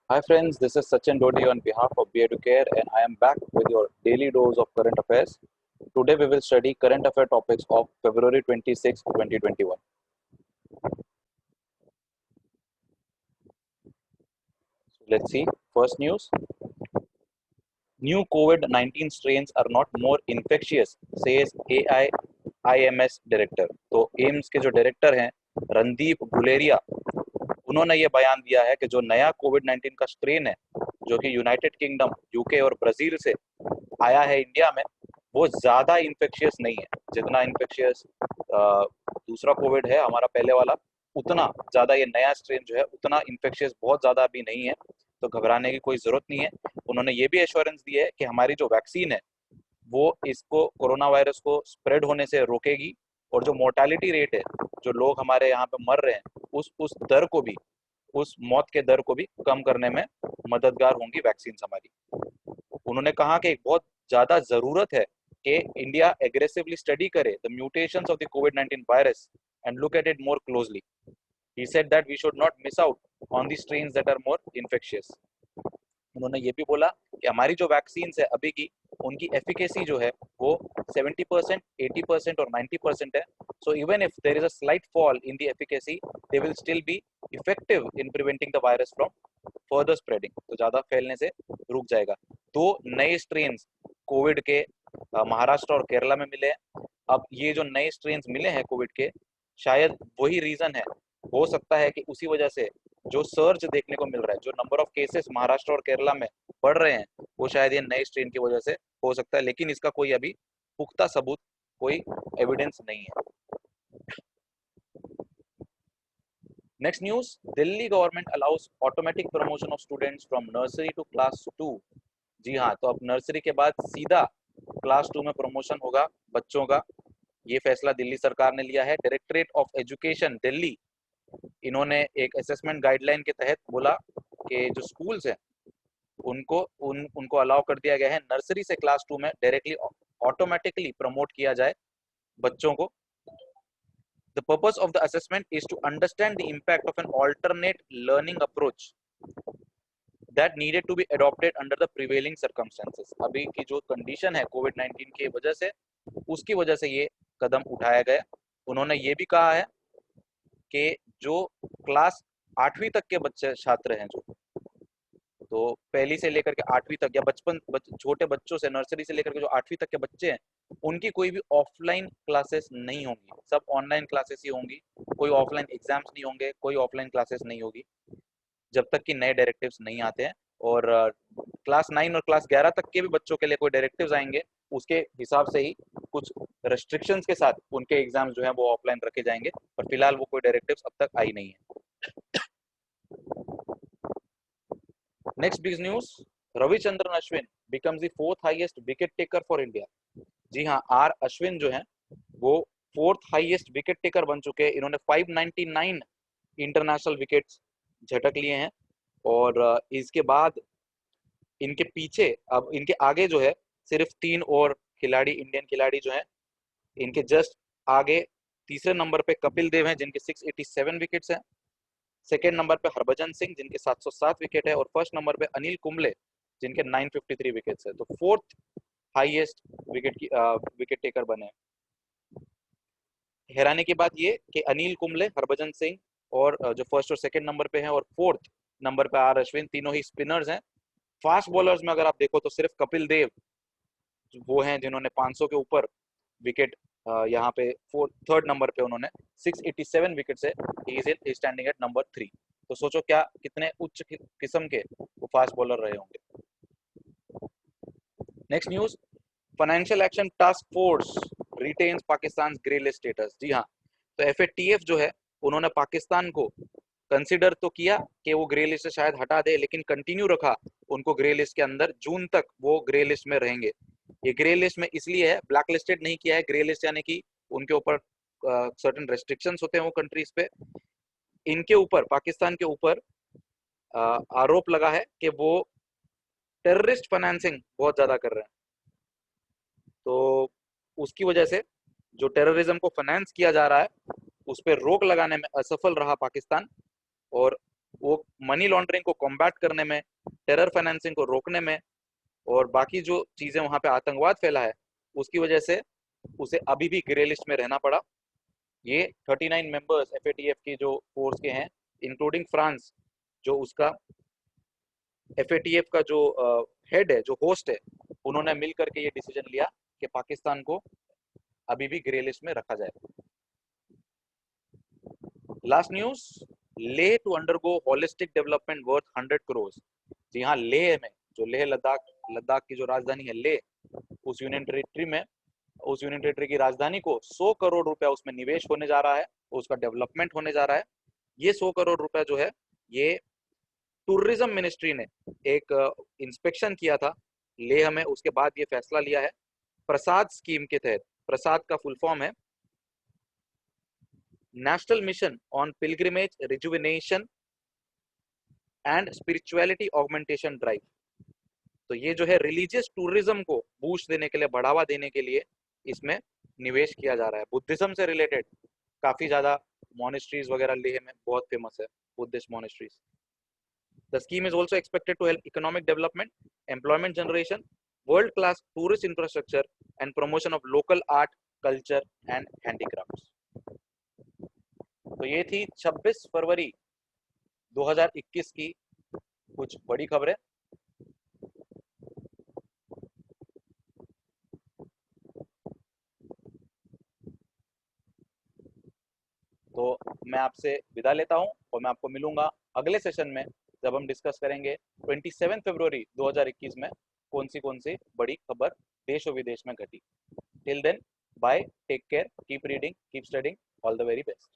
Hi friends, this is Sachin Dodi on behalf of Care, and I am back with your daily dose of current affairs. Today we will study current affair topics of February 26, 2021. So let's see. First news. New COVID-19 strains are not more infectious, says AIIMS director. तो AIIMS के जो director हैं रणदीप गुलेरिया, उन्होंने ये बयान दिया है कि जो नया कोविड-19 का स्ट्रेन है जो कि यूनाइटेड किंगडम, यूके और ब्राजील से आया है इंडिया में, वो ज़्यादा इन्फेक्शियस नहीं है। जितना इन्फेक्शियस दूसरा कोविड है हमारा पहले वाला, उतना ज़्यादा ये नया स्ट्रेन जो है उतना इन्फेक्शियस बहुत ज़्यादा अभी नहीं है, तो घबराने की कोई ज़रूरत नहीं है। उन्होंने ये भी एश्योरेंस दी है कि हमारी जो वैक्सीन है वो इसको, कोरोना वायरस को स्प्रेड होने से रोकेगी, और जो मोर्टालिटी रेट है, जो लोग हमारे यहाँ पे मर रहे हैं, उस दर को भी, उस मौत के दर को भी कम करने में मददगार होंगी वैक्सीन हमारी। उन्होंने कहा कि एक बहुत ज़्यादा ज़रूरत है कि इंडिया एग्रेसिवली स्टडी करे द म्यूटेशंस ऑफ द कोविड-19 virus and look at it more closely. He said that we should not miss out on the strains that are more infectious. उन्होंने ये भी बोला कि हमारी जो वैक्सीन है अभी की, उनकी एफिकेसी जो है वो 70%, 80% और 90% है। So even if there is a slight fall in the efficacy, they will still be effective in preventing the virus from further spreading, तो ज़्यादा फैलने से रुक जाएगा। दो नए स्ट्रेन्स कोविड के महाराष्ट्र और केरला में मिले हैं। अब ये जो नए स्ट्रेन्स मिले हैं कोविड के, शायद वही रीज़न है, हो सकता है कि उसी वजह से जो सर्ज देखने को मिल रहा है, जो नंबर ऑफ केसेस महाराष्ट्र और केरला में बढ़ रहे हैं, वो शायद ये नए स्ट्रेन की वजह से हो सकता है, लेकिन इसका कोई अभी पुख्ता सबूत, कोई एविडेंस नहीं है। Next news, Delhi government allows automatic promotion of students from nursery to class 2। जी हाँ, तो अब नर्सरी के बाद सीधा क्लास 2 में प्रमोशन होगा बच्चों का। ये फैसला दिल्ली सरकार ने लिया है। डायरेक्टरेट ऑफ एजुकेशन दिल्ली, इन्होंने एक असेसमेंट गाइडलाइन के तहत बोला कि जो स्कूल्स हैं उनको अलाउ कर दिया गया है नर्सरी से क्लास 2 में डायरेक्टली ऑटोमेटिकली प्रमोट किया जाए बच्चों को। The purpose of the assessment is to understand the impact of an alternate learning approach that needed to be adopted under the prevailing circumstances। अभी की जो कंडीशन है कोविड-19 की वजह से, उसकी वजह से ये कदम उठाया गया। उन्होंने ये भी कहा है कि जो क्लास 8वीं तक के बच्चे छात्र हैं, जो तो पहली से लेकर के 8वीं तक, या छोटे बच्चों से, नर्सरी से लेकर के जो 8वीं तक के बच्चे हैं, उनकी कोई भी ऑफलाइन क्लासेस नहीं होंगी, सब ऑनलाइन क्लासेस ही होंगी। कोई ऑफलाइन एग्जाम्स नहीं होंगे, कोई ऑफलाइन क्लासेस नहीं होगी जब तक कि नए डायरेक्टिव्स नहीं आते हैं। और क्लास 9 और क्लास 11 तक के भी बच्चों के लिए कोई डायरेक्टिव्स आएंगे, उसके हिसाब से ही कुछ रेस्ट्रिक्शंस के साथ उनके एग्जाम्स जो हैं वो ऑफलाइन रखे जाएंगे, पर फिलहाल वो कोई डायरेक्टिव्स अब तक आई नहीं है। Next big news, Ravichandran Ashwin becomes the 4th highest wicket taker for India. जी हाँ, आर अश्विन जो हैं वो 4th हाईएस्ट विकेट टेकर बन चुके हैं। इन्होंने 599 इंटरनेशनल विकेट्स झटक लिए हैं, और इसके बाद इनके पीछे, अब इनके आगे जो है सिर्फ 3 और खिलाड़ी, इंडियन खिलाड़ी जो हैं, इनके जस्ट आगे तीसरे नंबर पे कपिल देव हैं जिनके 687 विकेट्स हैं। सेकेंड नंबर पे हरभजन सिंह जिनके 707 विकेट है, और फर्स्ट नंबर पे अनिल कुंबले जिनके 953 विकेट्स है। तो 4th हाईएस्ट विकेट टेकर बने। हैरानी की बात ये कि अनिल कुंबले, हरभजन सिंह और जो फर्स्ट और सेकंड नंबर पे हैं, और 4th नंबर पे आर अश्विन, तीनों ही स्पिनर्स हैं। फास्ट बॉलर्स में अगर आप देखो तो सिर्फ कपिल देव वो हैं जिन्होंने 500 के ऊपर विकेट, यहाँ पे 3rd नंबर पे उन्होंने 687 विकेट से he is standing at number 3। तो सोचो क्या कितने उच्च किस्म के वो फास्ट बॉलर रहे होंगे। Next news, financial action task force retains Pakistan grey list status. जी हाँ, तो एफएटीएफ जो है उन्होंने पाकिस्तान को कंसिडर तो किया कि वो ग्रे लिस्ट से शायद हटा दे, लेकिन कंटिन्यू रखा उनको ग्रे लिस्ट के अंदर। जून तक वो ग्रे लिस्ट में रहेंगे। ये ग्रे लिस्ट में इसलिए है, ब्लैक लिस्टेड नहीं किया है। ग्रे लिस्ट यानी कि उनके ऊपर सर्टेन रेस्ट्रिक्शंस होते हैं वो कंट्रीज पे। इनके ऊपर, पाकिस्तान के ऊपर आरोप लगा है कि वो टेररिस्ट फाइनेंसिंग बहुत ज्यादा कर रहे हैं। तो उसकी वजह से जो टेररिज्म को फाइनेंस किया जा रहा है उस पर रोक लगाने में असफल रहा पाकिस्तान, और वो मनी लॉन्ड्रिंग को कॉम्बैट करने में, टेरर फाइनेंसिंग को रोकने में, और बाकी जो चीजें वहां पे आतंकवाद फैला है उसकी वजह से उसे अभी भी ग्रे लिस्ट में रहना पड़ा। ये 39 मेंबर्स एफएटीएफ के जो फोर्स के हैं, इंक्लूडिंग फ्रांस, जो उसका एफएटीएफ का जो हेड है, जो होस्ट है, उन्होंने मिल करके ये डिसीजन लिया कि पाकिस्तान को अभी भी ग्रे लिस्ट में रखा जाए। Last news, Leh to undergo holistic development worth 100 crore. जी हाँ, लेह में, जो लेह लद्दाख, लद्दाख की जो राजधानी है लेह, उस यूनियन टेरिटरी में, उस यूनियन टेरिटरी की राजधानी को 100 करोड़ रुपया उसमें निवेश होने जा रहा है, उसका डेवलपमेंट होने जा रहा है। ये 100 करोड़ रुपया जो है, ये टूरिज्म मिनिस्ट्री ने एक इंस्पेक्शन किया था लेह में, उसके बाद ये फैसला लिया है प्रसाद स्कीम के तहत। प्रसाद का फुल फॉर्म है national mission on pilgrimage rejuvenation and spirituality augmentation drive. तो ये जो है रिलीजियस टूरिज्म को बूस्ट देने के लिए, बढ़ावा देने के लिए इसमें निवेश किया जा रहा है। बुद्धिज्म से रिलेटेड काफी ज्यादा मोनेस्ट्रीज वगैरह लेह में बहुत फेमस है, Buddhist monasteries. The scheme is also expected to help economic development, employment generation, world-class tourist infrastructure, and promotion of local art, culture, and handicrafts. तो ये थी 26 फरवरी 2021 की कुछ बड़ी खबरें। तो मैं आपसे विदा लेता हूं और मैं आपको मिलूंगा अगले सेशन में, जब हम डिस्कस करेंगे 27 फरवरी 2021 में कौन सी बड़ी खबर देश और विदेश में घटी। Till then, bye, take care, keep reading, keep studying, all the very best.